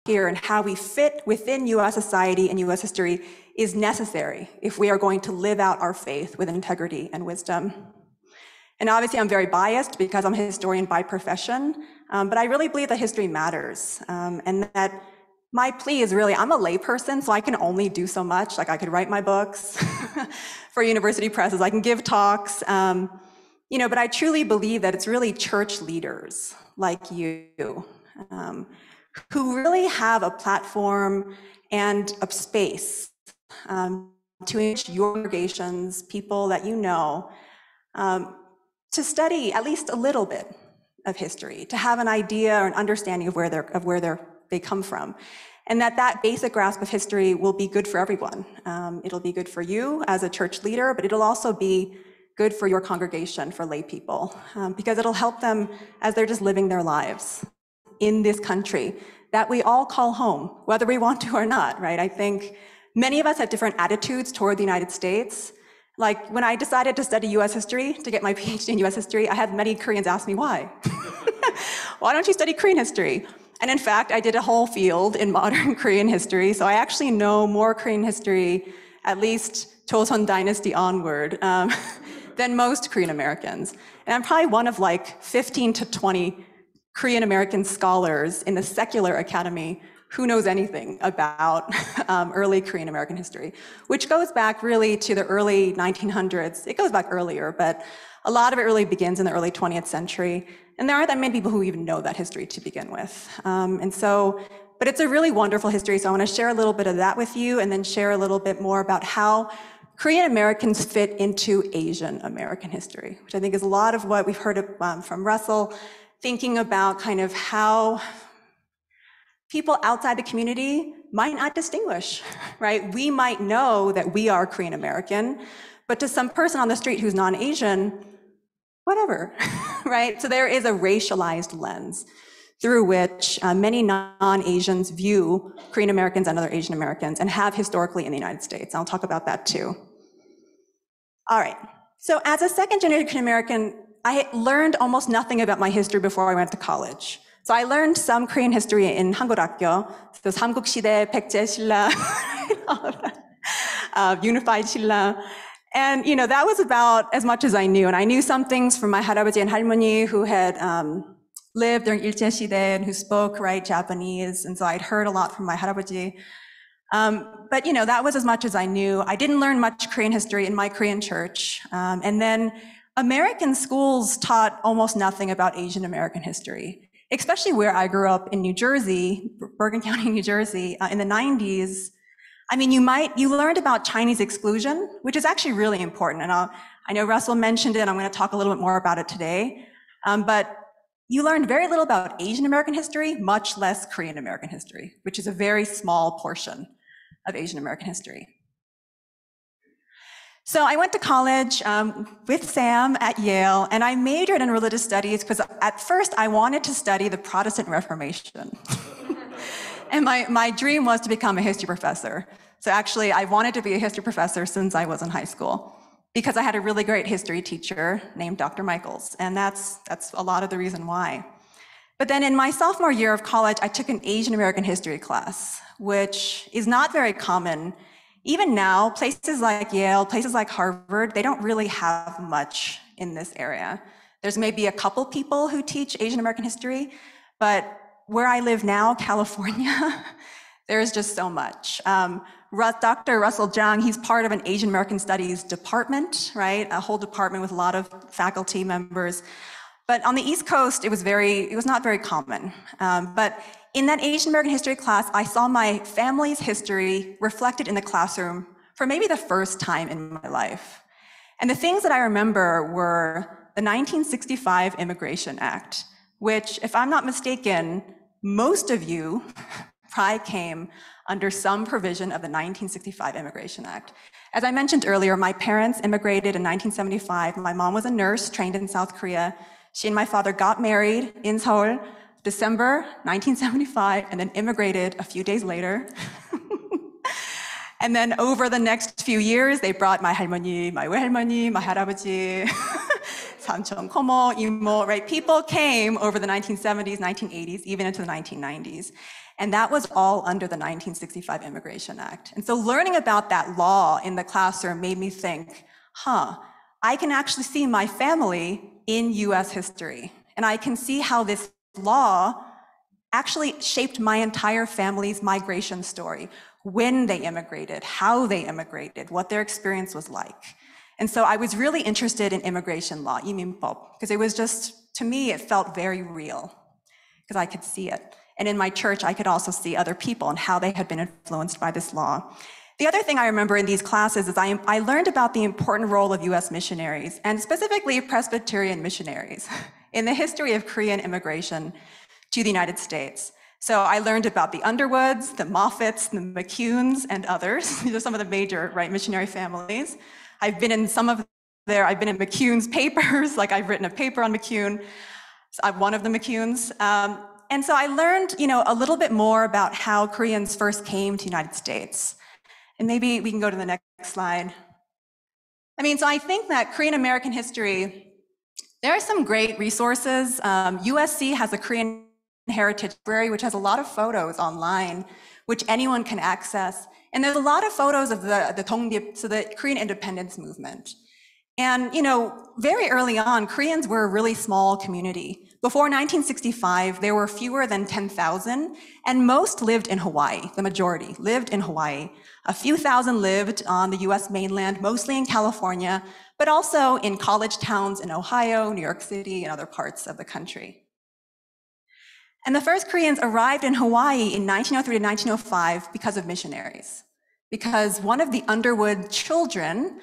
here and how we fit within US society and US history is necessary if we are going to live out our faith with integrity and wisdom. And obviously I'm very biased because I'm a historian by profession, but I really believe that history matters, and that my plea is really, I'm a layperson, so I can only do so much. Like I could write my books for university presses, I can give talks, but I truly believe that it's really church leaders like you who really have a platform and a space to enrich your congregations, people that you know, to study at least a little bit of history, to have an idea or an understanding of where they come from. And that basic grasp of history will be good for everyone. It'll be good for you as a church leader, but it'll also be good for your congregation, for lay people, because it'll help them as they're just living their lives in this country that we all call home, whether we want to or not, right? I think many of us have different attitudes toward the United States. Like when I decided to study US history, to get my PhD in US history, I had many Koreans ask me why. Why don't you study Korean history? And in fact, I did a whole field in modern Korean history, so I actually know more Korean history, at least Joseon Dynasty onward, than most Korean Americans. And I'm probably one of like 15 to 20 Korean American scholars in the secular academy who knows anything about early Korean American history, which goes back really to the early 1900s. It goes back earlier, but a lot of it really begins in the early 20th century. And there aren't that many people who even know that history to begin with. But it's a really wonderful history, so I want to share a little bit of that with you and then share a little bit more about how Korean Americans fit into Asian American history, which I think is a lot of what we've heard from Russell, thinking about kind of how people outside the community might not distinguish, right? We might know that we are Korean American, but to some person on the street who's non-Asian, whatever, right? So there is a racialized lens through which many non-Asians view Korean Americans and other Asian Americans and have historically in the United States. I'll talk about that too. All right, so as a second generation Korean American, I learned almost nothing about my history before I went to college. So I learned some Korean history in 한국학교, so 삼국시대, 백제신라, unified 신라. And, that was about as much as I knew. And I knew some things from my 할아버지 and 할머니 who had lived during 일제시대 and who spoke, right, Japanese. And so I'd heard a lot from my 할아버지. But, that was as much as I knew. I didn't learn much Korean history in my Korean church. And then American schools taught almost nothing about Asian American history, especially where I grew up in New Jersey, Bergen County, New Jersey, in the 90s. I mean, you learned about Chinese exclusion, which is actually really important. And I know Russell mentioned it. I'm going to talk a little bit more about it today. But you learned very little about Asian American history, much less Korean American history, which is a very small portion of Asian American history. So I went to college with Sam at Yale, and I majored in religious studies because at first I wanted to study the Protestant Reformation. And my dream was to become a history professor. So actually, I wanted to be a history professor since I was in high school because I had a really great history teacher named Dr. Michaels, and that's a lot of the reason why. But then in my sophomore year of college, I took an Asian American history class, which is not very common. Even now, places like Yale, places like Harvard, they don't really have much in this area. There's maybe a couple people who teach Asian American history, but where I live now, California, there's just so much. Dr. Russell Jung, he's part of an Asian American Studies department, right? A whole department with a lot of faculty members. But on the East Coast, it was not very common. But in that Asian American history class, I saw my family's history reflected in the classroom for maybe the first time in my life. And the things that I remember were the 1965 Immigration Act, which, if I'm not mistaken, most of you probably came under some provision of the 1965 Immigration Act. As I mentioned earlier, my parents immigrated in 1975. My mom was a nurse trained in South Korea. She and my father got married in Seoul, December 1975, and then immigrated a few days later. And then over the next few years, they brought my 할머니, my 외할머니, my 할아버지, 삼촌, 고모, 이모, right? People came over the 1970s, 1980s, even into the 1990s. And that was all under the 1965 Immigration Act. And so learning about that law in the classroom made me think, I can actually see my family in US history. And I can see how this law actually shaped my entire family's migration story, when they immigrated, how they immigrated, what their experience was like. And so I was really interested in immigration law, 이민법, because it was just, to me, it felt very real, because I could see it. And in my church, I could also see other people and how they had been influenced by this law. The other thing I remember in these classes is I learned about the important role of US missionaries, and specifically Presbyterian missionaries, in the history of Korean immigration to the United States. So I learned about the Underwoods, the Moffats, the McCunes, and others. These are some of the major missionary families. I've been in McCune's papers, like I've written a paper on McCune. So I'm one of the McCunes. And so I learned, a little bit more about how Koreans first came to the United States. And maybe we can go to the next slide. So I think that Korean American history, there are some great resources. USC has a Korean Heritage Library, which has a lot of photos online, which anyone can access. And there's a lot of photos of the Dongnip, so the Korean independence movement. And, very early on, Koreans were a really small community. Before 1965, there were fewer than 10,000, and most lived in Hawaii. The majority lived in Hawaii. A few thousand lived on the US mainland, mostly in California, but also in college towns in Ohio, New York City, and other parts of the country. And the first Koreans arrived in Hawaii in 1903 to 1905 because of missionaries. Because one of the Underwood children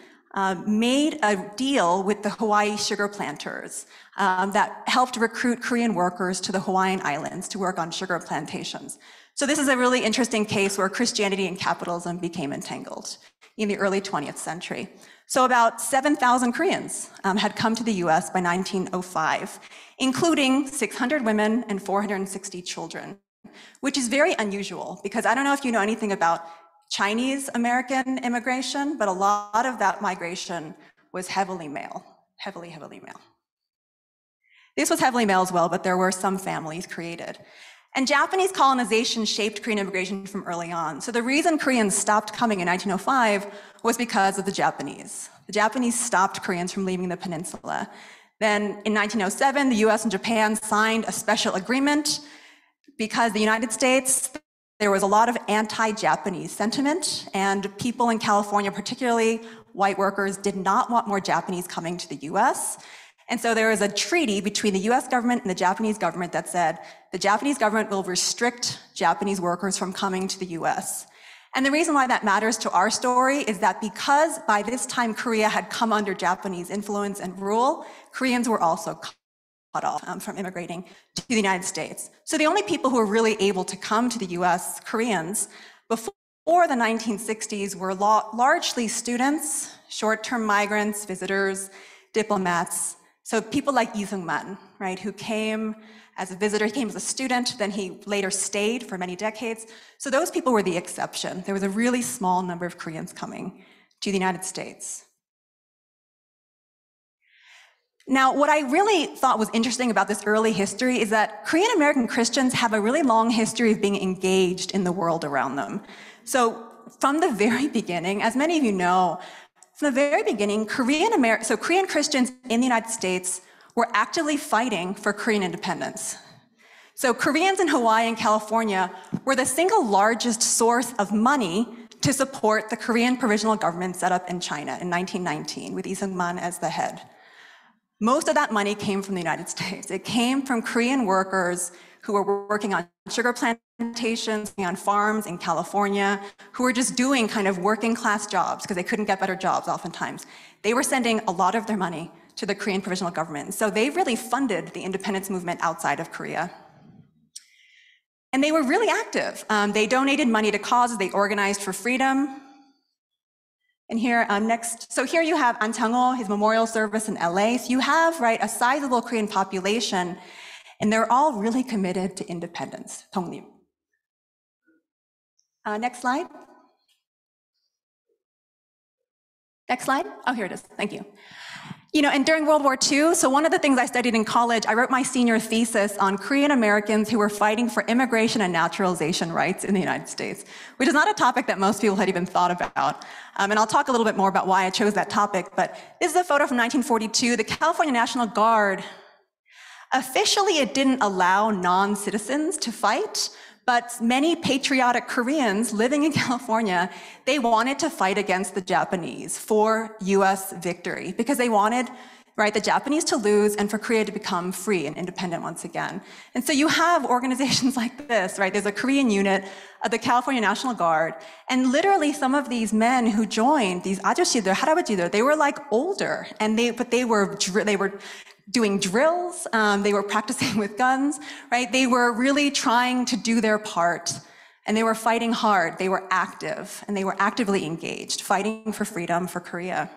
made a deal with the Hawaii sugar planters that helped recruit Korean workers to the Hawaiian Islands to work on sugar plantations. So this is a really interesting case where Christianity and capitalism became entangled in the early 20th century. So about 7,000 Koreans had come to the US by 1905, including 600 women and 460 children, which is very unusual because I don't know if you know anything about Chinese American immigration, but a lot of that migration was heavily male, heavily male. This was heavily male as well, but there were some families created. And Japanese colonization shaped Korean immigration from early on. So the reason Koreans stopped coming in 1905 was because of the Japanese. The Japanese stopped Koreans from leaving the peninsula. Then in 1907, the US and Japan signed a special agreement because the United States, there was a lot of anti-Japanese sentiment, and people in California, particularly white workers, did not want more Japanese coming to the US. And so there was a treaty between the US government and the Japanese government that said the Japanese government will restrict Japanese workers from coming to the US. And the reason why that matters to our story is that because by this time Korea had come under Japanese influence and rule, Koreans were also cut off from immigrating to the United States. So the only people who were really able to come to the US, Koreans, before the 1960s were largely students, short-term migrants, visitors, diplomats. So people like Lee Seung-man, right, who came as a visitor, he came as a student, then he later stayed for many decades. So those people were the exception. There was a really small number of Koreans coming to the United States. Now, what I really thought was interesting about this early history is that Korean American Christians have a really long history of being engaged in the world around them. So from the very beginning, as many of you know, from the very beginning, Korean Christians in the United States were actively fighting for Korean independence. So Koreans in Hawaii and California were the single largest source of money to support the Korean provisional government set up in China in 1919 with Lee Seung-man as the head. Most of that money came from the United States. It came from Korean workers who were working on sugar plantations, on farms in California, who were just doing kind of working class jobs because they couldn't get better jobs oftentimes. They were sending a lot of their money to the Korean provisional government. So they really funded the independence movement outside of Korea. And they were really active. They donated money to causes, they organized for freedom. And here, so here you have An Chang-ho, his memorial service in LA. So you have, right, a sizable Korean population, and they're all really committed to independence, 독립. Next slide. Next slide. Oh, here it is. Thank you. And during World War II, so one of the things I studied in college, I wrote my senior thesis on Korean Americans who were fighting for immigration and naturalization rights in the United States, which is not a topic that most people had even thought about. And I'll talk a little bit more about why I chose that topic, but this is a photo from 1942. The California National Guard, officially it didn't allow non-citizens to fight, but many patriotic Koreans living in California, they wanted to fight against the Japanese for US victory because they wanted, the Japanese to lose and for Korea to become free and independent once again. And so you have organizations like this, There's a Korean unit of the California National Guard, and literally some of these men who joined, these 아저씨들, 할아버지들, they were like older, and they were doing drills, they were practicing with guns, They were really trying to do their part, and they were fighting hard, they were active, and they were actively engaged, fighting for freedom for Korea.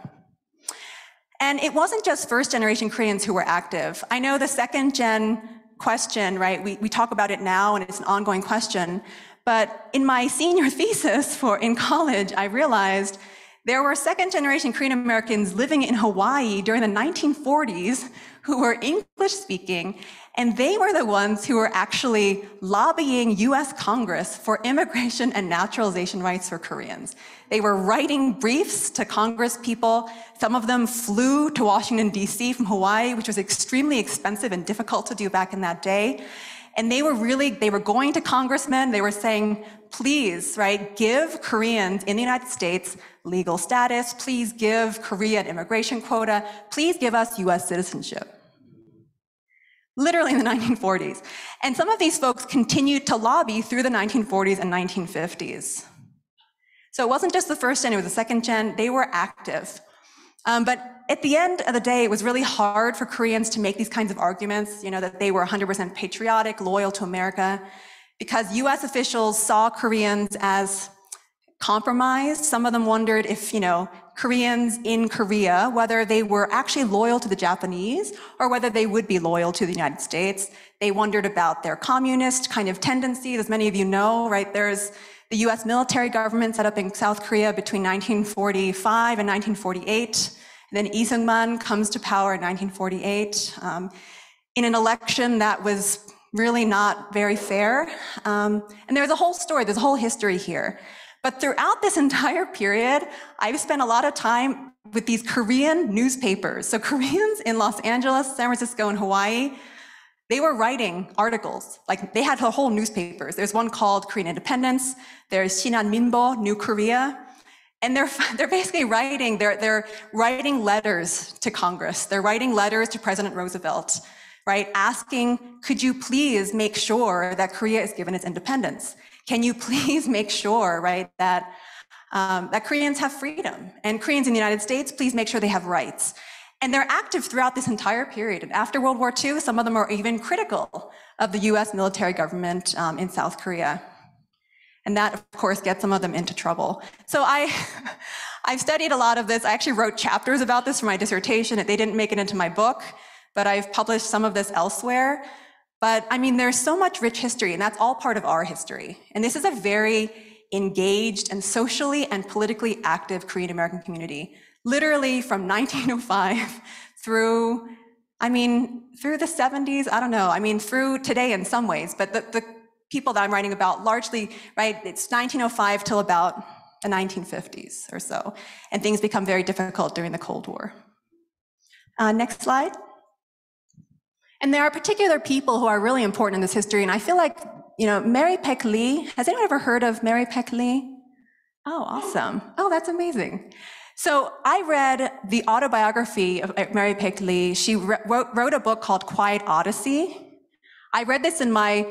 And it wasn't just first-generation Koreans who were active. I know the second-gen question, we talk about it now, and it's an ongoing question, but in my senior thesis in college, I realized there were second-generation Korean Americans living in Hawaii during the 1940s who were English-speaking, and they were the ones who were actually lobbying US Congress for immigration and naturalization rights for Koreans. They were writing briefs to Congress people. Some of them flew to Washington, D.C. from Hawaii, which was extremely expensive and difficult to do back in that day. And they were going to congressmen, they were saying, please, give Koreans in the United States legal status, please give Korea an immigration quota, please give us US citizenship. Literally in the 1940s. And some of these folks continued to lobby through the 1940s and 1950s. So it wasn't just the first gen, it was the second gen, they were active. But at the end of the day, it was really hard for Koreans to make these kinds of arguments, that they were 100% patriotic, loyal to America, because US officials saw Koreans as compromised. Some of them wondered if, Koreans in Korea, whether they were actually loyal to the Japanese or whether they would be loyal to the United States. They wondered about their communist kind of tendencies. As many of you know, there's the US military government set up in South Korea between 1945 and 1948. And then Lee Seung-man comes to power in 1948 in an election that was really not very fair. And there's a whole story, there's a whole history here. But throughout this entire period, I've spent a lot of time with these Korean newspapers. So Koreans in Los Angeles, San Francisco, and Hawaii, they were writing articles. They had whole newspapers. There's one called Korean Independence. There's Sinan Minbo, New Korea. And they're basically writing, they're writing letters to Congress. They're writing letters to President Roosevelt, asking, could you please make sure that Korea is given its independence? Can you please make sure, that Koreans have freedom? And Koreans in the United States, please make sure they have rights. And they're active throughout this entire period. And after World War II, some of them are even critical of the US military government in South Korea. And that, of course, gets some of them into trouble. So I've studied a lot of this. I actually wrote chapters about this for my dissertation. They didn't make it into my book, but I've published some of this elsewhere. But there's so much rich history, and that's all part of our history. And this is a very engaged and socially and politically active Korean American community, literally from 1905 through the 70s, I don't know, through today in some ways, but the people that I'm writing about largely, it's 1905 till about the 1950s or so, and things become very difficult during the Cold War. Next slide. And there are particular people who are really important in this history, and I feel like, Mary Peck Lee, has anyone ever heard of Mary Peck Lee? Oh, awesome. Oh, that's amazing. So I read the autobiography of Mary Peck Lee. She wrote a book called Quiet Odyssey. I read this in my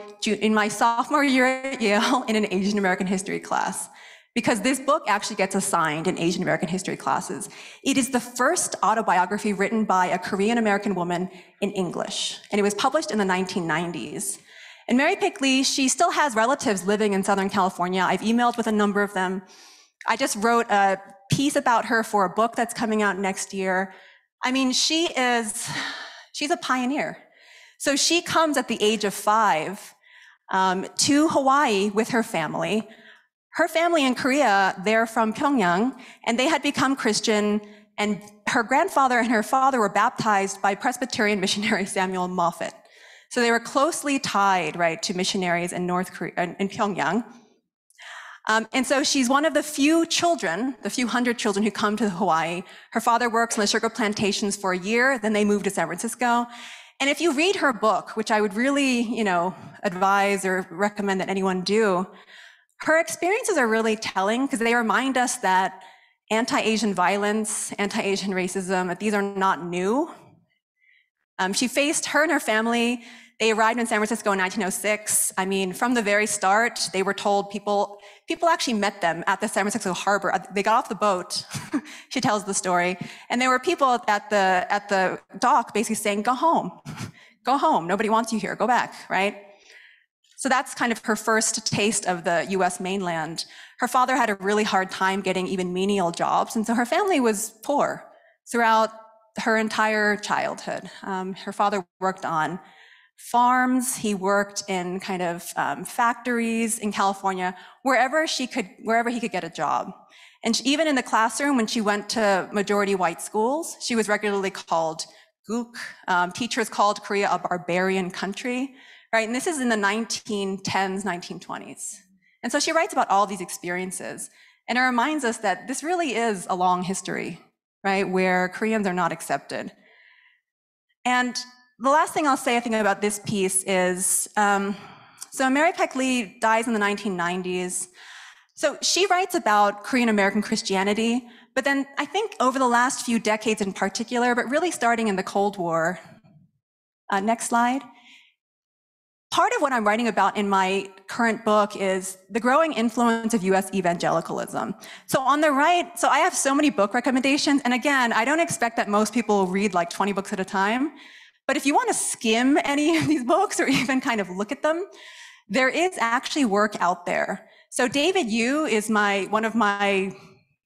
sophomore year at Yale in an Asian American history class, because this book actually gets assigned in Asian American history classes. It is the first autobiography written by a Korean American woman in English, and it was published in the 1990s. And Mary Peck Lee, she still has relatives living in Southern California. I've emailed with a number of them. I just wrote a piece about her for a book that's coming out next year. She's a pioneer. So she comes at the age of 5 to Hawaii with her family. Her family in Korea, they're from Pyongyang, and they had become Christian And her grandfather and her father were baptized by Presbyterian missionary Samuel Moffat. So they were closely tied, right, to missionaries in North Korea, in Pyongyang. And so she's one of the few children, the few hundred children who come to Hawaii. Her father works on the sugar plantations for a year, then they move to San Francisco. And if you read her book, which I would really, advise or recommend that anyone do, her experiences are really telling because they remind us that anti-Asian violence, anti-Asian racism, that these are not new. Her and her family, they arrived in San Francisco in 1906. I mean, from the very start, they were told people actually met them at the San Francisco harbor. They got off the boat, she tells the story, and there were people at the dock basically saying, go home, nobody wants you here, go back, right? So that's kind of her first taste of the US mainland. Her father had a really hard time getting even menial jobs, and so her family was poor throughout her entire childhood. Her father worked on farms, he worked in kind of factories in California, wherever he could get a job. And even in the classroom, when she went to majority white schools, she was regularly called gook. Teachers called Korea a barbarian country, right? And this is in the 1910s, 1920s. And so she writes about all these experiences, and it reminds us that this really is a long history, right, where Koreans are not accepted. And the last thing I'll say, I think, about this piece is, so Mary Peck Lee dies in the 1990s. So she writes about Korean American Christianity, but then I think over the last few decades in particular, but really starting in the Cold War, next slide. Part of what I'm writing about in my current book is the growing influence of US evangelicalism. So on the right, so I have so many book recommendations, and again, I don't expect that most people will read like 20 books at a time, but if you want to skim any of these books or even kind of look at them, there is actually work out there. So David Yu is one of my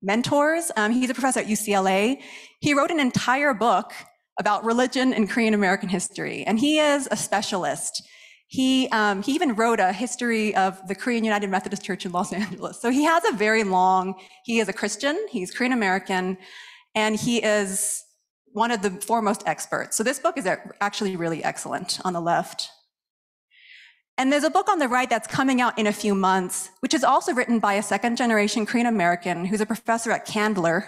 mentors. He's a professor at UCLA. He wrote an entire book about religion and Korean American history, and he is a specialist. He even wrote a history of the Korean United Methodist Church in Los Angeles. So he is a Christian, he's Korean American, and he is one of the foremost experts. So this book is actually really excellent on the left. And there's a book on the right that's coming out in a few months, which is also written by a second generation Korean American who's a professor at Candler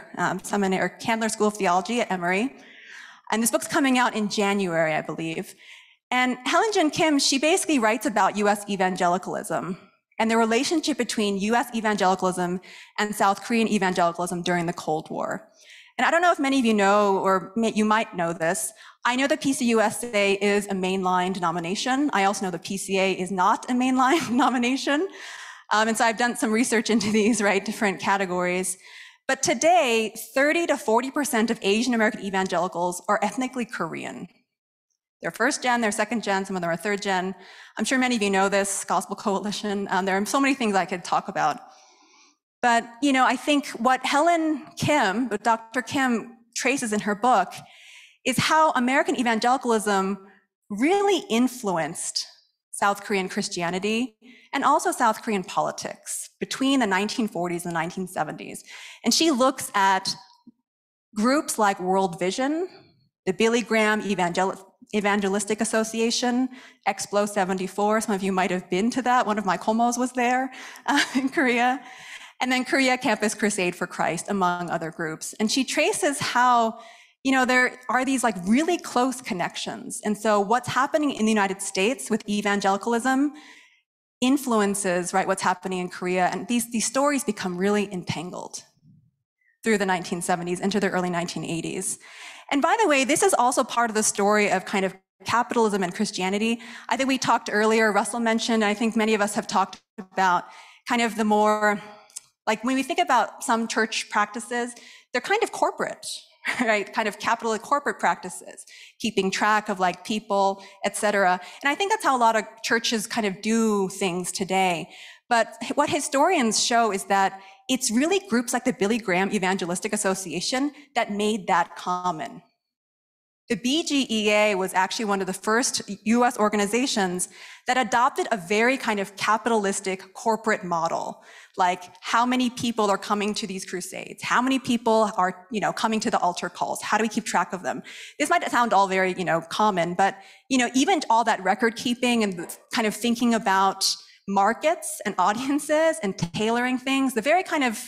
School of Theology at Emory. And this book's coming out in January, I believe. And Helen Jin Kim, she basically writes about US evangelicalism and the relationship between US evangelicalism and South Korean evangelicalism during the Cold War. And I don't know if many of you know, or you might know this, I know the PCUSA is a mainline denomination. I also know the PCA is not a mainline denomination. And so I've done some research into these, right, different categories. But today, 30 to 40% of Asian American evangelicals are ethnically Korean. They're first gen, they're second gen, some of them are third gen. I'm sure many of you know this, Gospel Coalition. There are so many things I could talk about. But, I think what Dr. Kim traces in her book is how American evangelicalism really influenced South Korean Christianity and also South Korean politics between the 1940s and the 1970s. And she looks at groups like World Vision, the Billy Graham Evangelistic Association, Explo 74. Some of you might have been to that. One of my komos was there in Korea. And then Korea Campus Crusade for Christ, among other groups. And she traces how, there are these like really close connections. And so what's happening in the United States with evangelicalism influences, right, what's happening in Korea. And these stories become really entangled through the 1970s into the early 1980s. And by the way, this is also part of the story of kind of capitalism and Christianity. I think we talked earlier, Russell mentioned, I think many of us have talked about kind of the more, like when we think about some church practices, they're kind of corporate, right? Kind of capitalist corporate practices, keeping track of like people, et cetera. And I think that's how a lot of churches kind of do things today. But what historians show is that it's really groups like the Billy Graham Evangelistic Association that made that common. The BGEA was actually one of the first US organizations that adopted a very kind of capitalistic corporate model. Like, how many people are coming to these crusades? How many people are, coming to the altar calls? How do we keep track of them? This might sound all very, common, but, even all that record keeping and kind of thinking about markets and audiences and tailoring things, the very kind of,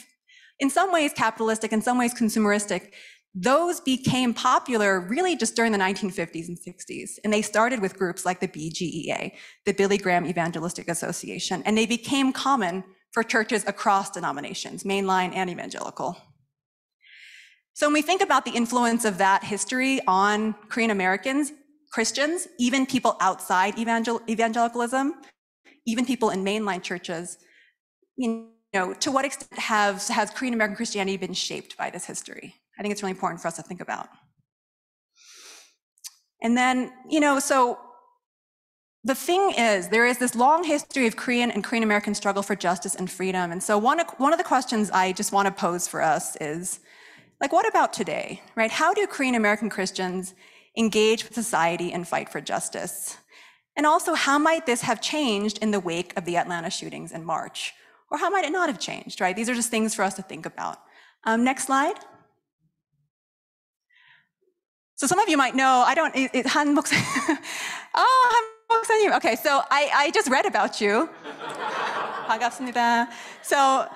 in some ways capitalistic, in some ways consumeristic, those became popular really just during the 1950s and 60s. And they started with groups like the BGEA, the Billy Graham Evangelistic Association, and they became common for churches across denominations, mainline and evangelical. So when we think about the influence of that history on Korean Americans, Christians, even people outside evangelicalism, even people in mainline churches, to what extent has Korean American Christianity been shaped by this history? I think it's really important for us to think about. And then, so the thing is, there is this long history of Korean and Korean American struggle for justice and freedom. And so one of the questions I just want to pose for us is, like, what about today, right? How do Korean American Christians engage with society and fight for justice? And also, how might this have changed in the wake of the Atlanta shootings in March? Or how might it not have changed, right? These are just things for us to think about. Next slide. So some of you might know, 한복, 한복사님. Okay, so I just read about you. 반갑습니다. So,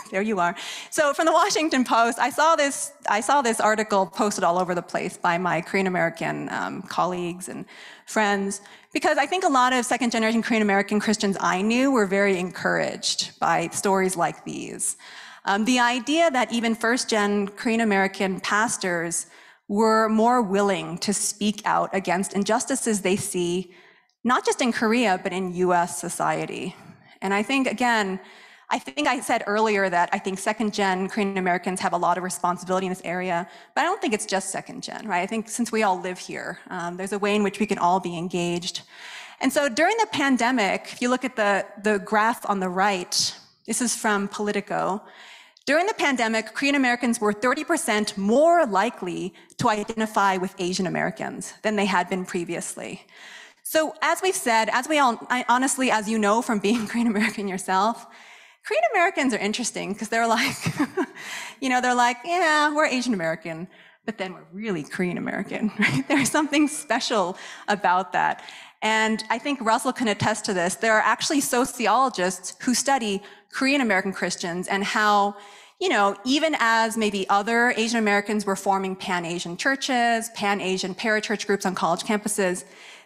there you are. So from the Washington Post, I saw this article posted all over the place by my Korean American colleagues and friends, because I think a lot of second generation Korean American Christians I knew were very encouraged by stories like these. The idea that even first gen Korean American pastors were more willing to speak out against injustices they see, not just in Korea, but in US society. And I think, again, I said earlier that I think second gen Korean Americans have a lot of responsibility in this area, but I don't think it's just second gen, right? I think since we all live here, there's a way in which we can all be engaged. And so during the pandemic, if you look at the graph on the right, this is from Politico. During the pandemic, Korean Americans were 30% more likely to identify with Asian Americans than they had been previously. So as we've said, honestly, as you know from being Korean American yourself, Korean Americans are interesting because they're like, yeah, we're Asian American, but then we're really Korean American, right? There's something special about that. And I think Russell can attest to this. There are actually sociologists who study Korean American Christians and how, even as maybe other Asian Americans were forming Pan-Asian churches, Pan-Asian parachurch groups on college campuses,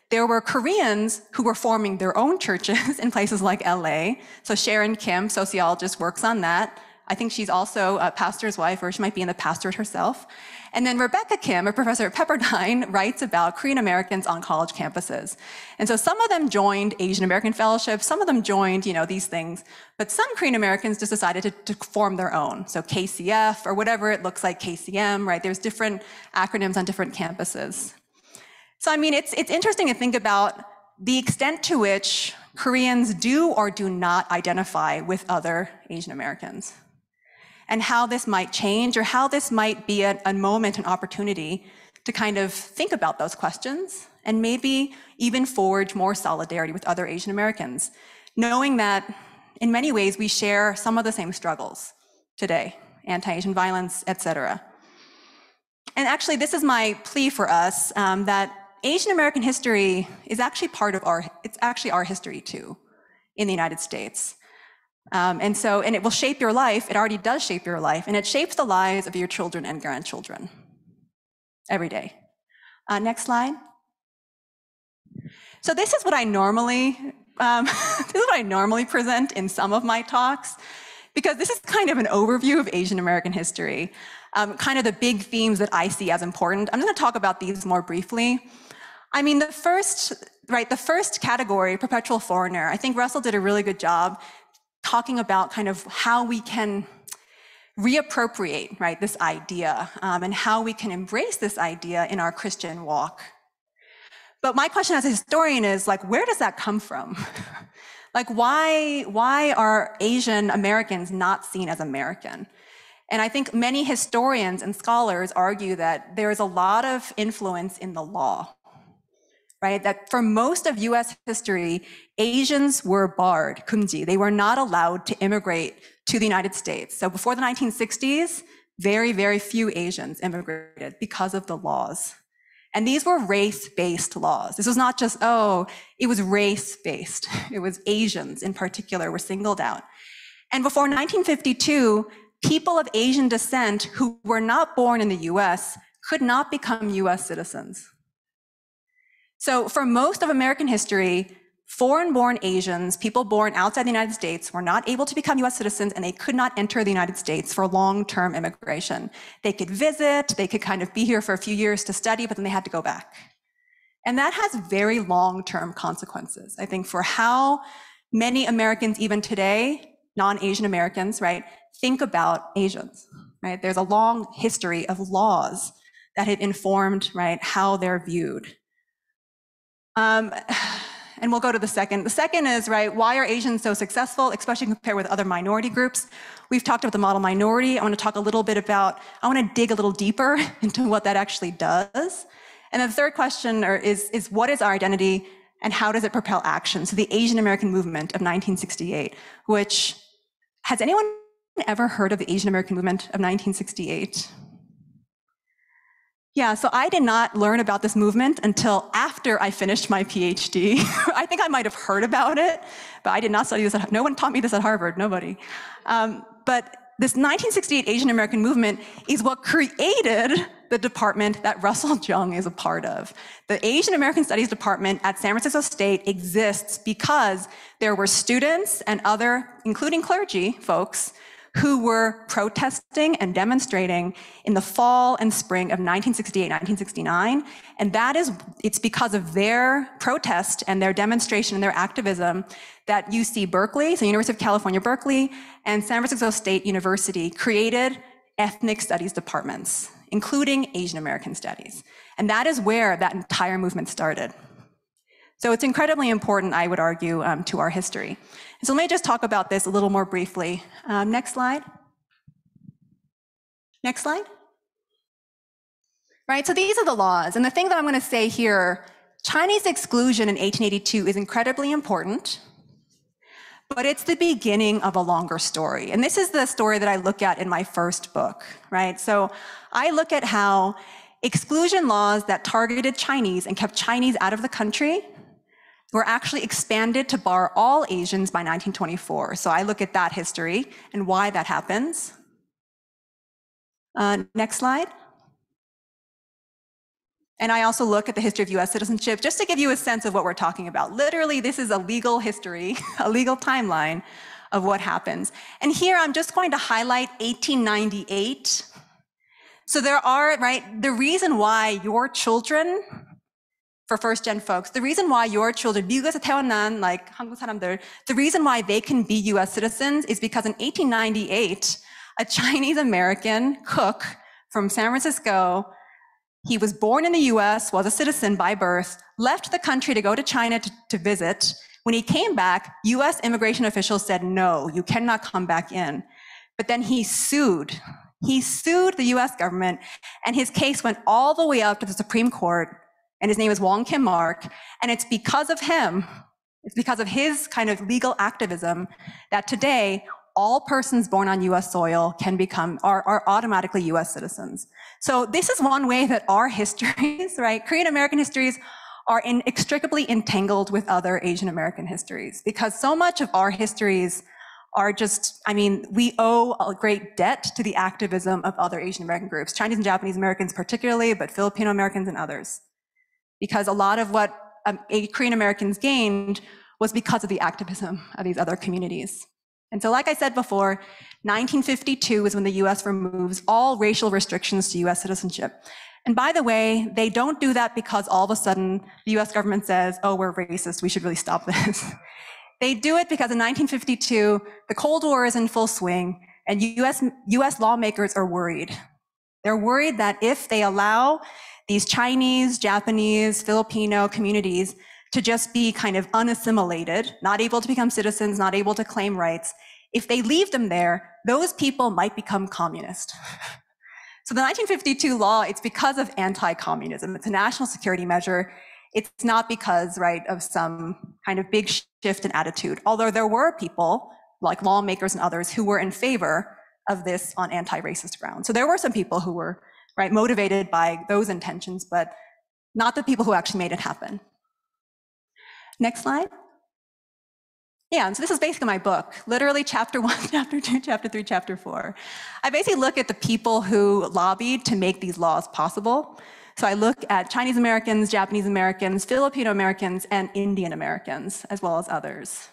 there were Koreans who were forming their own churches in places like LA. So Sharon Kim, sociologist, works on that. I think she's also a pastor's wife, or she might be in the pastorate herself. And then Rebecca Kim, a professor at Pepperdine, writes about Korean Americans on college campuses. And so some of them joined Asian American fellowships, some of them joined, these things, but some Korean Americans just decided to form their own. So KCF, or whatever it looks like, KCM, right? There's different acronyms on different campuses. So, it's interesting to think about the extent to which Koreans do or do not identify with other Asian Americans, and how this might change, or how this might be a moment, an opportunity to kind of think about those questions and maybe even forge more solidarity with other Asian Americans, knowing that in many ways we share some of the same struggles today, anti-Asian violence, etc. And actually, this is my plea for us, that Asian American history is actually it's actually our history too, in the United States. And it will shape your life. It already does shape your life, and it shapes the lives of your children and grandchildren every day. Next slide. So this is what I normally present in some of my talks, because this is kind of an overview of Asian American history, kind of the big themes that I see as important. I'm going to talk about these more briefly. The first category, perpetual foreigner, I think Russell did a really good job talking about kind of how we can reappropriate, right, this idea, and how we can embrace this idea in our Christian walk. But my question as a historian is, where does that come from? Why are Asian Americans not seen as American? And I think many historians and scholars argue that there is a lot of influence in the law, right? That for most of US history, Asians were barred, 금지. They were not allowed to immigrate to the United States. So before the 1960s, very, very few Asians immigrated because of the laws. And these were race-based laws. This was not just, oh, it was race-based. It was Asians in particular were singled out. And before 1952, people of Asian descent who were not born in the US could not become US citizens. So for most of American history, foreign-born Asians, people born outside the United States, were not able to become US citizens, and they could not enter the United States for long-term immigration. They could visit, they could kind of be here for a few years to study, but then they had to go back. And that has very long-term consequences, I think, for how many Americans, even today, non-Asian Americans, right, think about Asians, right? There's a long history of laws that have informed, right, how they're viewed. And we'll go to the second. The second is, right, why are Asians so successful, especially compared with other minority groups? We've talked about the model minority. I want to talk a little bit about, I want to dig a little deeper into what that actually does. And the third question is what is our identity and how does it propel action? So the Asian American movement of 1968, which, has anyone ever heard of the Asian American movement of 1968? Yeah, so I did not learn about this movement until after I finished my PhD. I think I might have heard about it, but I did not study this. No one taught me this at Harvard, nobody. But this 1968 Asian American movement is what created the department that Russell Jung is a part of. The Asian American Studies department at San Francisco State exists because there were students and other, including clergy folks, who were protesting and demonstrating in the fall and spring of 1968, 1969. And it's because of their protest and their demonstration and their activism that UC Berkeley, so University of California, Berkeley, and San Francisco State University created ethnic studies departments, including Asian American studies. And that is where that entire movement started. So it's incredibly important, I would argue, to our history. So let me just talk about this a little more briefly. Next slide. Next slide. Right, so these are the laws. And the thing that I'm going to say here, Chinese exclusion in 1882 is incredibly important, but it's the beginning of a longer story. And this is the story that I look at in my first book, right? So I look at how exclusion laws that targeted Chinese and kept Chinese out of the country were actually expanded to bar all Asians by 1924. So I look at that history and why that happens. Next slide. And I also look at the history of US citizenship, just to give you a sense of what we're talking about. Literally, this is a legal history, a legal timeline of what happens. And here I'm just going to highlight 1898. So there are, right, the reason why your children, for first-gen folks, the reason why your children, 미국에서 태어난 like 한국 사람들, the reason why they can be US citizens is because in 1898, a Chinese American cook from San Francisco, he was born in the US, was a citizen by birth, left the country to go to China to visit. When he came back, US immigration officials said, no, you cannot come back in. But then he sued. He sued the US government, and his case went all the way up to the Supreme Court. And his name is Wong Kim Mark. And it's because of him, it's because of his kind of legal activism that today all persons born on US soil are automatically US citizens. So this is one way that our histories, right, Korean American histories are inextricably entangled with other Asian American histories, because so much of our histories are just, I mean, we owe a great debt to the activism of other Asian American groups, Chinese and Japanese Americans particularly, but Filipino Americans and others. Because a lot of what Korean Americans gained was because of the activism of these other communities. And so like I said before, 1952 is when the US removes all racial restrictions to US citizenship. And by the way, they don't do that because all of a sudden the US government says, oh, we're racist, we should really stop this. They do it because in 1952, the Cold War is in full swing, and US lawmakers are worried. They're worried that if they allow these Chinese, Japanese, Filipino communities to just be kind of unassimilated, not able to become citizens, not able to claim rights, If they leave them there, those people might become communist. So the 1952 law, it's because of anti-communism. It's a national security measure. It's not because, right, of some kind of big shift in attitude. Although there were people, like lawmakers and others, who were in favor of this on anti-racist grounds. So there were some people who were, right, motivated by those intentions, but not the people who actually made it happen. Next slide. Yeah, and so this is basically my book, literally chapter 1, chapter 2, chapter 3, chapter 4. I basically look at the people who lobbied to make these laws possible. So I look at Chinese Americans, Japanese Americans, Filipino Americans, and Indian Americans, as well as others.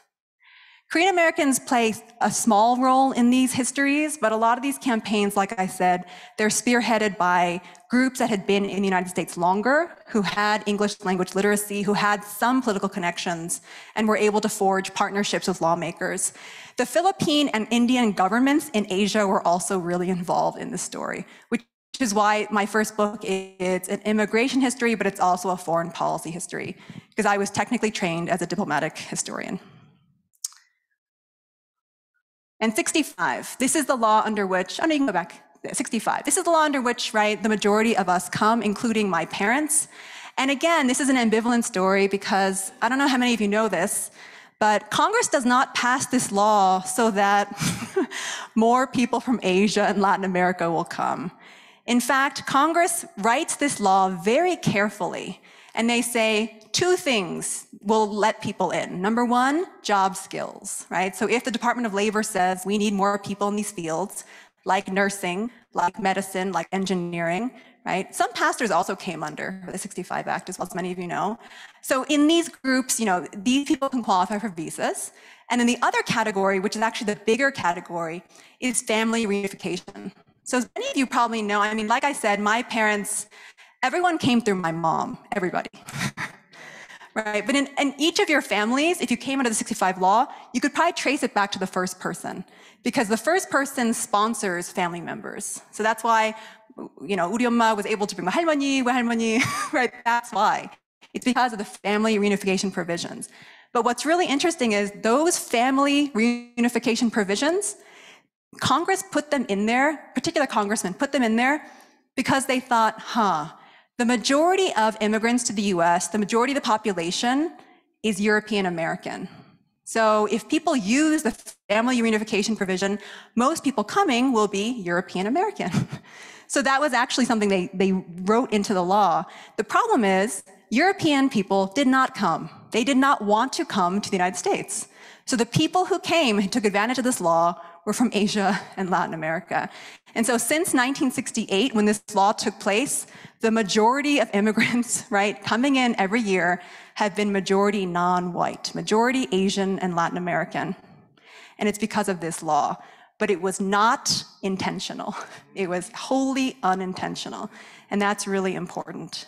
Korean Americans play a small role in these histories, but a lot of these campaigns, like I said, they're spearheaded by groups that had been in the United States longer, who had English language literacy, who had some political connections, and were able to forge partnerships with lawmakers. The Philippine and Indian governments in Asia were also really involved in this story, which is why my first book is an immigration history, but it's also a foreign policy history, because I was technically trained as a diplomatic historian. And 65, this is the law under which, oh no, you can go back, 65. This is the law under which, right, the majority of us come, including my parents. And again, this is an ambivalent story because I don't know how many of you know this, but Congress does not pass this law so that more people from Asia and Latin America will come. In fact, Congress writes this law very carefully, and they say two things will let people in. Number one, job skills, right? So if the Department of Labor says we need more people in these fields, like nursing, like medicine, like engineering, right? Some pastors also came under the 65 Act, as well as many of you know. So in these groups, you know, these people can qualify for visas. And then the other category, which is actually the bigger category, is family reunification. So as many of you probably know, I mean, like I said, my parents, everyone came through my mom, everybody. Right, but in each of your families, if you came under the 65 law, you could probably trace it back to the first person, because the first person sponsors family members. So that's why, you know, 우리 엄마 was able to bring 할머니, right? That's why. It's because of the family reunification provisions. But what's really interesting is those family reunification provisions, Congress put them in there, particular congressmen put them in there because they thought, the majority of immigrants to the US, the majority of the population is European American. So if people use the family reunification provision, most people coming will be European American. So that was actually something they wrote into the law. The problem is European people did not come. They did not want to come to the United States. So the people who came and took advantage of this law were from Asia and Latin America. And so since 1968, when this law took place, the majority of immigrants, right, coming in every year have been majority non-white, majority Asian and Latin American. And it's because of this law. But it was not intentional. It was wholly unintentional. And that's really important.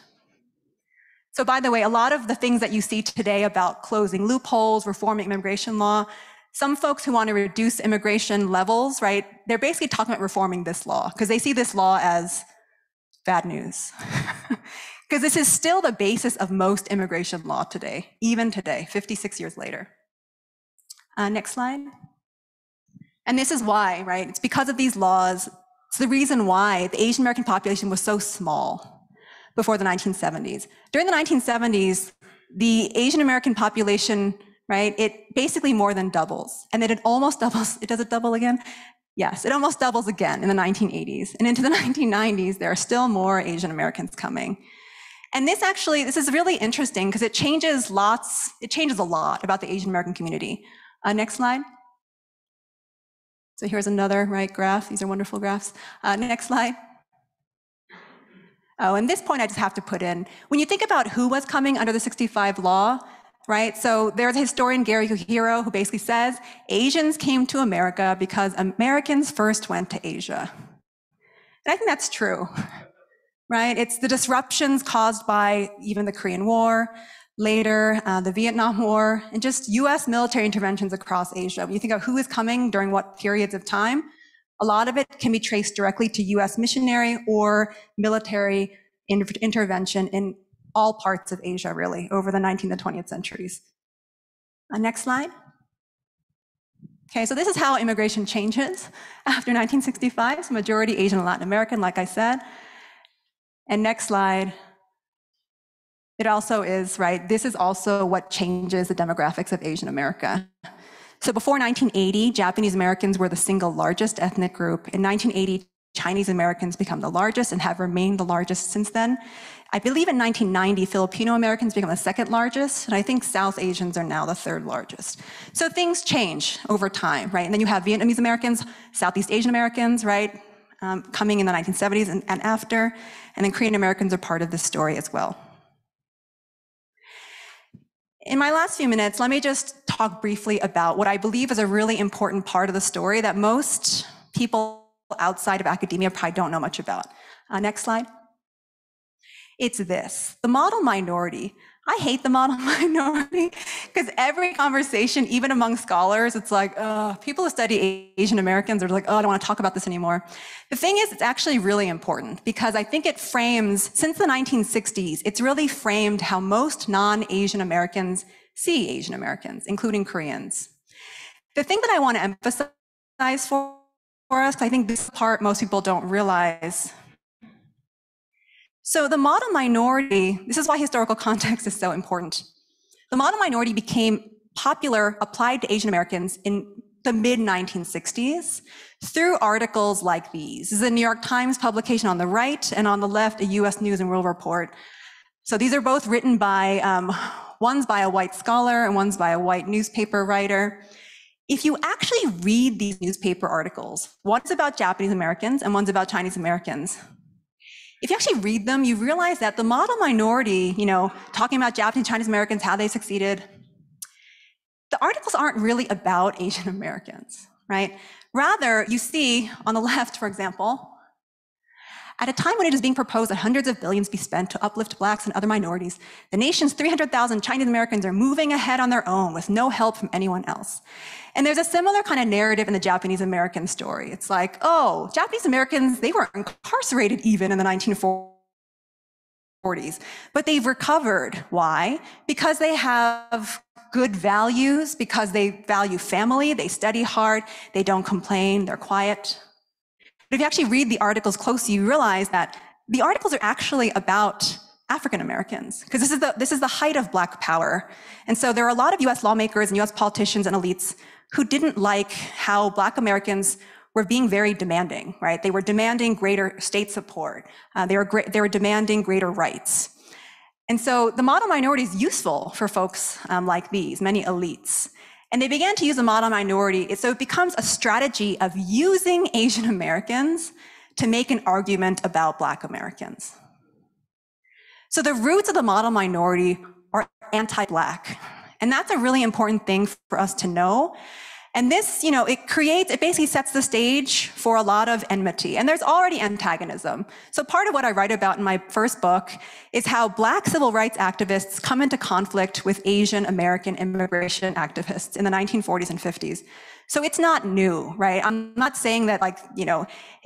So by the way, a lot of the things that you see today about closing loopholes, reforming immigration law, some folks who want to reduce immigration levels, right, they're basically talking about reforming this law because they see this law as bad news. Because this is still the basis of most immigration law today, even today, 56 years later. Next slide. And this is why, right, it's because of these laws. It's the reason why the Asian American population was so small before the 1970s. During the 1970s, the Asian American population, right, it basically more than doubles. And then it almost doubles, does it double again? Yes, it almost doubles again in the 1980s. And into the 1990s, there are still more Asian Americans coming. And this is really interesting because it changes a lot about the Asian American community. Next slide. So here's another, right, graph. These are wonderful graphs. Next slide. Oh, and this point I just have to put in. When you think about who was coming under the 65 law, right? So there's a historian, Gary Kuhiro, who basically says Asians came to America because Americans first went to Asia. And I think that's true, right? It's the disruptions caused by even the Korean War, later the Vietnam War, and just US military interventions across Asia. When you think of who is coming during what periods of time, a lot of it can be traced directly to US missionary or military intervention in all parts of Asia, really, over the 19th and 20th centuries. Next slide. Okay, so this is how immigration changes after 1965. So majority Asian and Latin American, like I said. And next slide. It also is, right, this is also what changes the demographics of Asian America. So before 1980, Japanese Americans were the single largest ethnic group. In 1980, Chinese Americans become the largest and have remained the largest since then. I believe in 1990, Filipino Americans become the second largest, and I think South Asians are now the third largest. So things change over time, right? And then you have Vietnamese Americans, Southeast Asian Americans, right, coming in the 1970s and after, and then Korean Americans are part of this story as well. In my last few minutes, let me just talk briefly about what I believe is a really important part of the story that most people outside of academia probably don't know much about. Next slide. It's this, the model minority. I hate the model minority because every conversation, even among scholars, it's like, people who study Asian Americans are like, oh, I don't want to talk about this anymore. The thing is, it's actually really important because I think it frames, since the 1960s, it's really framed how most non-Asian Americans see Asian Americans, including Koreans. The thing that I want to emphasize for us, because I think this part most people don't realize. So the model minority, this is why historical context is so important. The model minority became popular, applied to Asian Americans in the mid-1960s through articles like these. This is a New York Times publication on the right, and on the left, a US News and World Report. So these are both written by, one's by a white scholar and one's by a white newspaper writer. If you actually read these newspaper articles, one's about Japanese Americans and one's about Chinese Americans. If you actually read them, you realize that the model minority, talking about Japanese, Chinese Americans, how they succeeded, the articles aren't really about Asian Americans, right? Rather, you see on the left, for example, at a time when it is being proposed that hundreds of billions be spent to uplift Blacks and other minorities, the nation's 300,000 Chinese Americans are moving ahead on their own with no help from anyone else. And there's a similar kind of narrative in the Japanese American story. It's like, oh, Japanese Americans, they were incarcerated even in the 1940s, but they've recovered. Why? Because they have good values, because they value family, they study hard, they don't complain, they're quiet. But if you actually read the articles closely, you realize that the articles are actually about African Americans, because this is the height of Black power. And so there are a lot of US lawmakers and US politicians and elites who didn't like how Black Americans were being very demanding, right? They were demanding greater state support. They were demanding greater rights. And so the model minority is useful for folks like these, many elites. And they began to use the model minority, so it becomes a strategy of using Asian Americans to make an argument about Black Americans. So the roots of the model minority are anti-Black. And that's a really important thing for us to know. And this, it basically sets the stage for a lot of enmity. And there's already antagonism. So part of what I write about in my first book is how Black civil rights activists come into conflict with Asian American immigration activists in the 1940s and 50s. So it's not new, right? I'm not saying that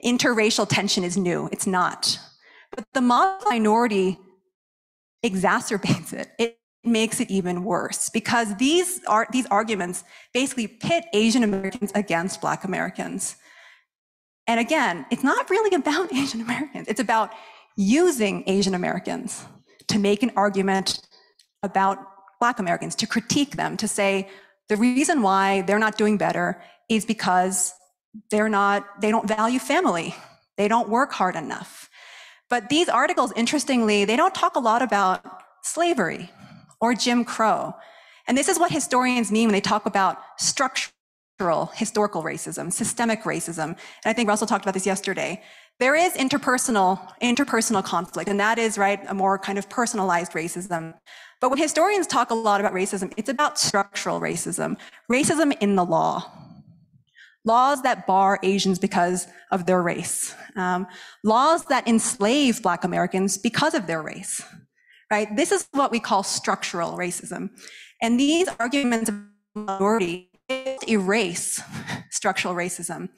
interracial tension is new. It's not. But the model minority exacerbates it. It makes it even worse because these arguments basically pit Asian Americans against Black Americans. And again, it's not really about Asian Americans. It's about using Asian Americans to make an argument about Black Americans, to critique them, to say the reason why they're not doing better is because they don't value family. They don't work hard enough. But these articles, interestingly, they don't talk a lot about slavery or Jim Crow. And this is what historians mean when they talk about structural historical racism, systemic racism. And I think Russell talked about this yesterday. There is interpersonal conflict, and that is, right, a more kind of personalized racism. But when historians talk a lot about racism, it's about structural racism, racism in the law. Laws that bar Asians because of their race. Laws that enslave Black Americans because of their race. Right? This is what we call structural racism. And these arguments of minority erase structural racism.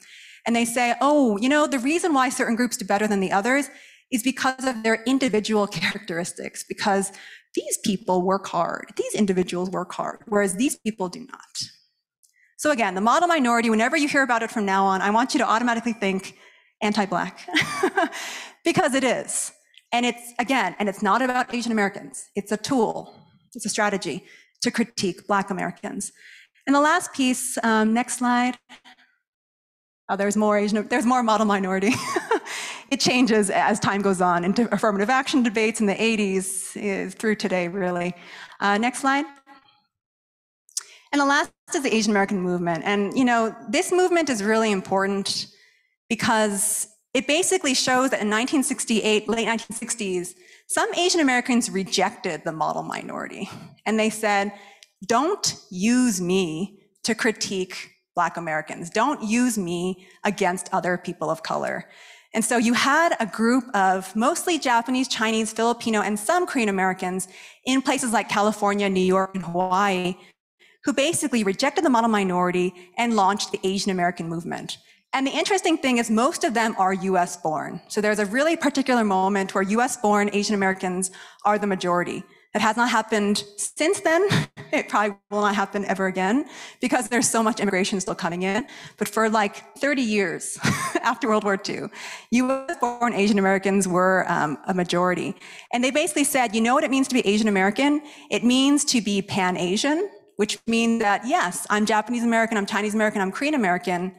And they say, oh, the reason why certain groups do better than the others is because of their individual characteristics, because these people work hard, these individuals work hard, whereas these people do not. So again, the model minority, whenever you hear about it from now on, I want you to automatically think anti-Black, because it is. And it's, again, and it's not about Asian Americans. It's a tool, it's a strategy to critique Black Americans. And the last piece, next slide. Oh, there's more model minority. It changes as time goes on into affirmative action debates in the 80s through today, really. Next slide. And the last is the Asian American movement. And, you know, this movement is really important because it basically shows that in 1968, late 1960s, some Asian Americans rejected the model minority. And they said, don't use me to critique Black Americans. Don't use me against other people of color. And so you had a group of mostly Japanese, Chinese, Filipino, and some Korean Americans in places like California, New York, and Hawaii, who basically rejected the model minority and launched the Asian American movement. And the interesting thing is most of them are US born. So there's a really particular moment where US born Asian Americans are the majority. It has not happened since then. It probably will not happen ever again because there's so much immigration still coming in. But for like 30 years after World War II, US born Asian Americans were a majority. And they basically said, you know what it means to be Asian American? It means to be Pan-Asian, which means that, yes, I'm Japanese American, I'm Chinese American, I'm Korean American,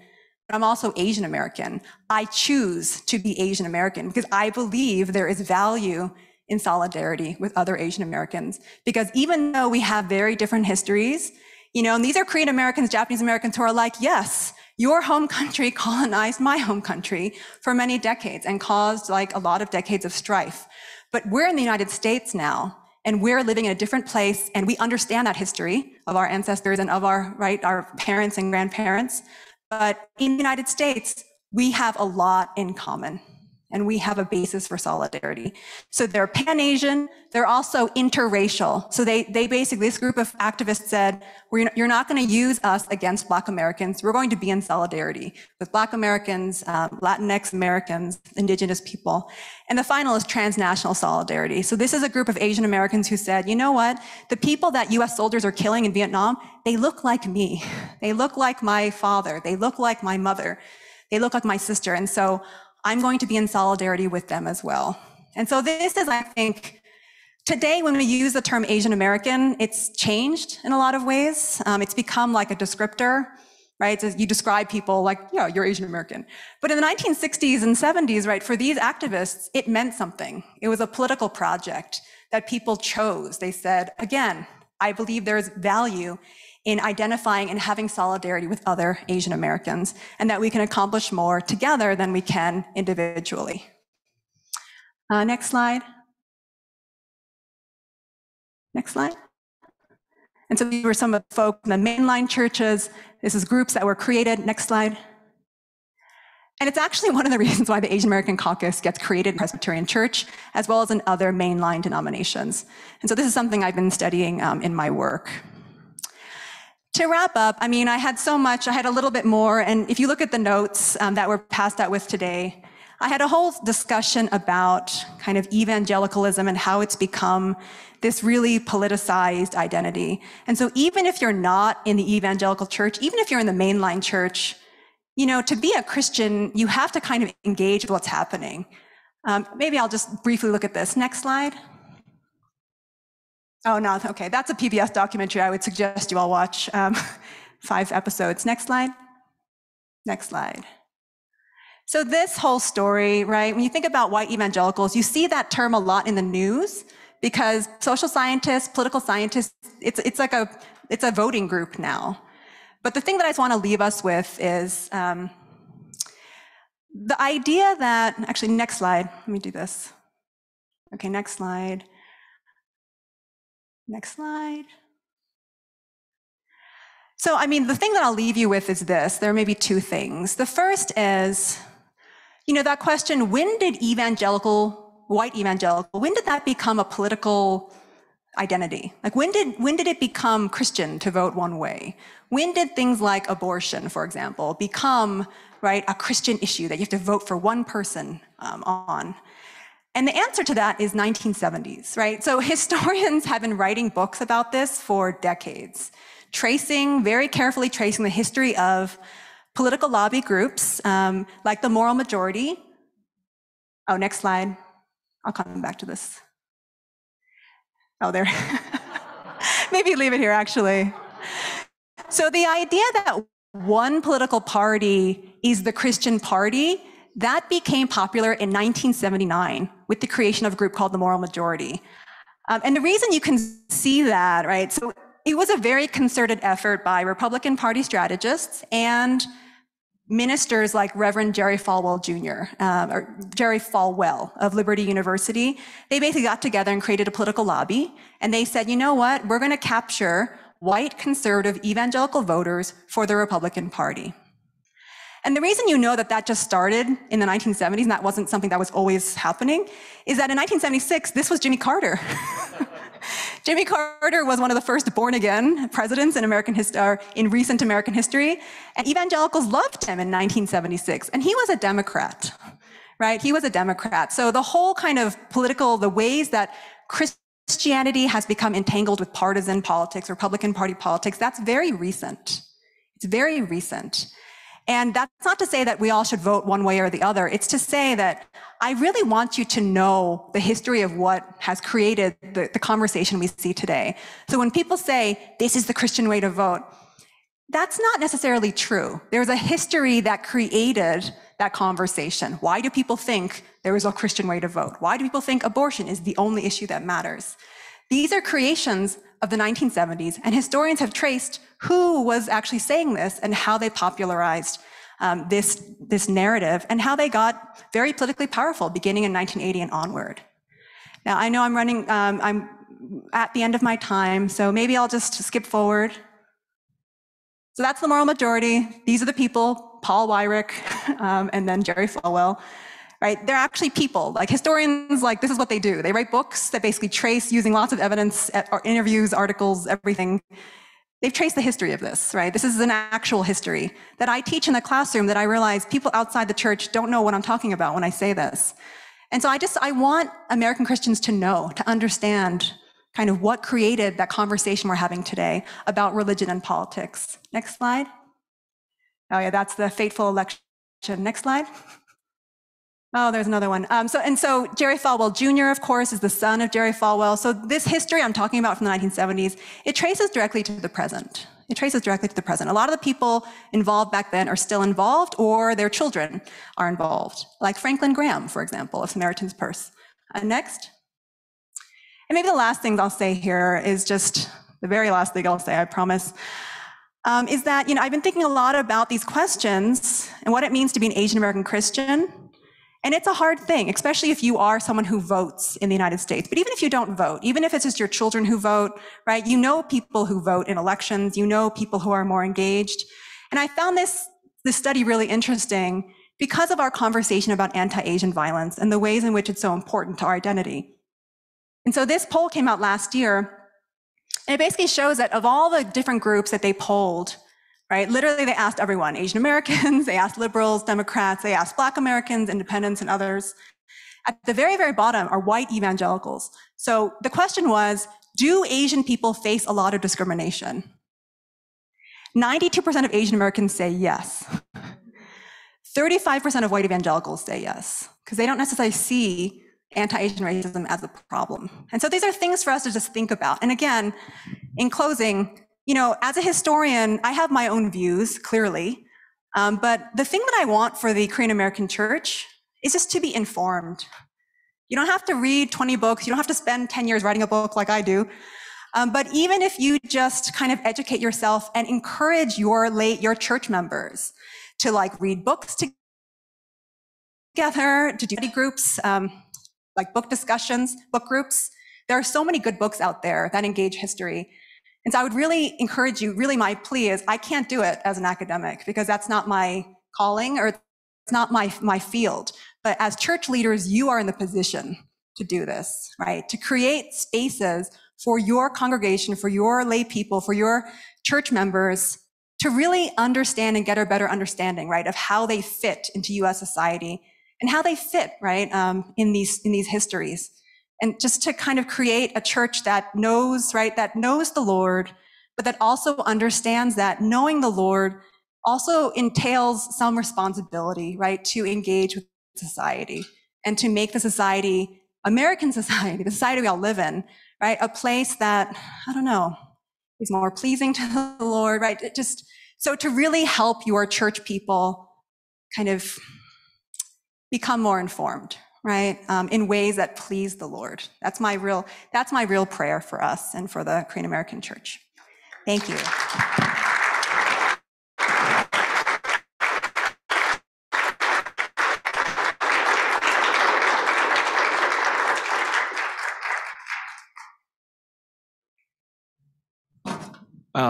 but I'm also Asian American. I choose to be Asian American because I believe there is value in solidarity with other Asian Americans. Because even though we have very different histories, you know, and these are Korean Americans, Japanese Americans who are like, yes, your home country colonized my home country for many decades and caused like a lot of decades of strife. But we're in the United States now, and we're living in a different place, and we understand that history of our ancestors and of our parents and grandparents. But in the United States, we have a lot in common, and we have a basis for solidarity. So they're Pan-Asian, they're also interracial. So they basically, this group of activists said, you're not gonna use us against Black Americans, we're going to be in solidarity with Black Americans, Latinx Americans, Indigenous people. And the final is transnational solidarity. So this is a group of Asian Americans who said, you know what, the people that US soldiers are killing in Vietnam, they look like me. They look like my father, they look like my mother, they look like my sister. And so I'm going to be in solidarity with them as well. And so this is, I think, today when we use the term Asian American, it's changed in a lot of ways. It's become like a descriptor, right? So you describe people like, yeah, you're Asian American. But in the 1960s and 70s, right, for these activists, it meant something. It was a political project that people chose. They said, again, I believe there's value in identifying and having solidarity with other Asian Americans, and that we can accomplish more together than we can individually. Next slide. Next slide. And so these were some of the folks in the mainline churches. This is groups that were created. Next slide. And it's actually one of the reasons why the Asian American Caucus gets created in Presbyterian Church, as well as in other mainline denominations. And so this is something I've been studying in my work. To wrap up, I mean, I had so much, I had a little bit more, and if you look at the notes that were passed out with today, I had a whole discussion about kind of evangelicalism and how it's become this really politicized identity. And so even if you're not in the evangelical church, even if you're in the mainline church, you know, to be a Christian, you have to kind of engage with what's happening. Maybe I'll just briefly look at this. Next slide. Oh, no, okay, that's a PBS documentary I would suggest you all watch, 5 episodes. Next slide. Next slide. So this whole story, right, when you think about white evangelicals, you see that term a lot in the news because social scientists, political scientists, it's a voting group now. But the thing that I just want to leave us with is the idea that, actually, next slide, let me do this. Okay, next slide. Next slide. So, I mean, the thing that I'll leave you with is this. There may be 2 things. The first is, you know, that question, when did white evangelical, when did that become a political identity? Like, when did it become Christian to vote one way? When did things like abortion, for example, become, right, a Christian issue that you have to vote for one person on? And the answer to that is 1970s, right? So historians have been writing books about this for decades, very carefully tracing the history of political lobby groups like the moral majority. Oh, next slide. I'll come back to this. Oh, there. Maybe leave it here, actually. So the idea that one political party is the Christian party, that became popular in 1979 with the creation of a group called the Moral Majority. And the reason you can see that, right, so it was a very concerted effort by Republican Party strategists and ministers like Reverend Jerry Falwell Jr., or Jerry Falwell of Liberty University. They basically got together and created a political lobby, and they said, you know what, we're going to capture white conservative evangelical voters for the Republican Party. And the reason you know that that just started in the 1970s, and that wasn't something that was always happening, is that in 1976, this was Jimmy Carter. Jimmy Carter was one of the first born-again presidents in recent American history, and evangelicals loved him in 1976, and he was a Democrat, right? He was a Democrat. So the whole kind of the ways that Christianity has become entangled with partisan politics, Republican Party politics, that's very recent. It's very recent. And that's not to say that we all should vote one way or the other. It's to say that I really want you to know the history of what has created the conversation we see today. So when people say, this is the Christian way to vote, that's not necessarily true. There's a history that created that conversation. Why do people think there is a Christian way to vote? Why do people think abortion is the only issue that matters? These are creations of the 1970s, and historians have traced who was actually saying this and how they popularized this narrative and how they got very politically powerful beginning in 1980 and onward. Now, I know I'm at the end of my time, so maybe I'll just skip forward. So that's the Moral Majority. These are the people, Paul Weyrich, and then Jerry Falwell. Right? They're actually people. Like historians, this is what they do. They write books that basically trace, using lots of evidence, interviews, articles, everything. They've traced the history of this, right? This is an actual history that I teach in the classroom that I realize people outside the church don't know what I'm talking about when I say this. And so I want American Christians to know, to understand kind of what created that conversation we're having today about religion and politics. Next slide. Oh yeah, that's the fateful election. Next slide. Oh, there's another one. So Jerry Falwell Jr., of course, is the son of Jerry Falwell. So this history I'm talking about from the 1970s, it traces directly to the present. It traces directly to the present. A lot of the people involved back then are still involved, or their children are involved, like Franklin Graham, for example, of Samaritan's Purse. Next. And maybe the last thing I'll say here is just the very last thing I'll say, I promise, is that, I've been thinking a lot about these questions and what it means to be an Asian American Christian. And it's a hard thing, especially if you are someone who votes in the United States. But even if you don't vote, even if it's just your children who vote, right? You know people who vote in elections, you know people who are more engaged. And I found this study really interesting because of our conversation about anti-Asian violence and the ways in which it's so important to our identity. And so this poll came out last year, and it basically shows that of all the different groups that they polled, right? Literally, they asked everyone, Asian Americans, they asked liberals, Democrats, they asked Black Americans, independents, and others. At the very, very bottom are white evangelicals. So the question was, do Asian people face a lot of discrimination? 92% of Asian Americans say yes. 35% of white evangelicals say yes, because they don't necessarily see anti-Asian racism as a problem. And so these are things for us to just think about. And again, in closing, as a historian, I have my own views, clearly. But the thing that I want for the Korean American church is just to be informed. You don't have to read 20 books. You don't have to spend 10 years writing a book like I do. But even if you just kind of educate yourself and encourage your church members to read books together, to do study groups, like book discussions, book groups. There are so many good books out there that engage history. And so I would really encourage you, really my plea is, I can't do it as an academic because that's not my calling or it's not my field. But as church leaders, you are in the position to do this, right? To create spaces for your congregation, for your lay people, for your church members to really understand and get a better understanding, right, of how they fit into US society and how they fit, right, in these histories. And just to kind of create a church that knows, right, that knows the Lord, but that also understands that knowing the Lord also entails some responsibility, right, to engage with society and to make the society, American society, the society we all live in, right, a place that, I don't know, is more pleasing to the Lord, right? So to really help your church people kind of become more informed, right, in ways that please the Lord. That's my real prayer for us and for the Korean American Church. Thank you.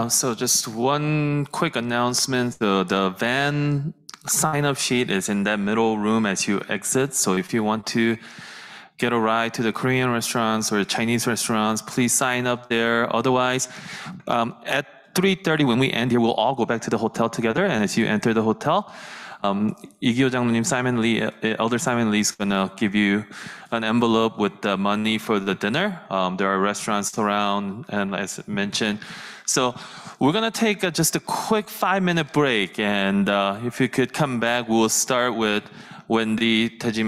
So just one quick announcement. The van sign-up sheet is in that middle room as you exit. So if you want to get a ride to the Korean restaurants or Chinese restaurants, please sign up there. Otherwise, at 3:30 when we end here, we'll all go back to the hotel together. And as you enter the hotel, 이기호 장로님, Elder Simon Lee is gonna give you an envelope with the money for the dinner. There are restaurants around, and as mentioned, so we're gonna take just a quick 5-minute break, and if you could come back, we'll start with Wendy Tejima.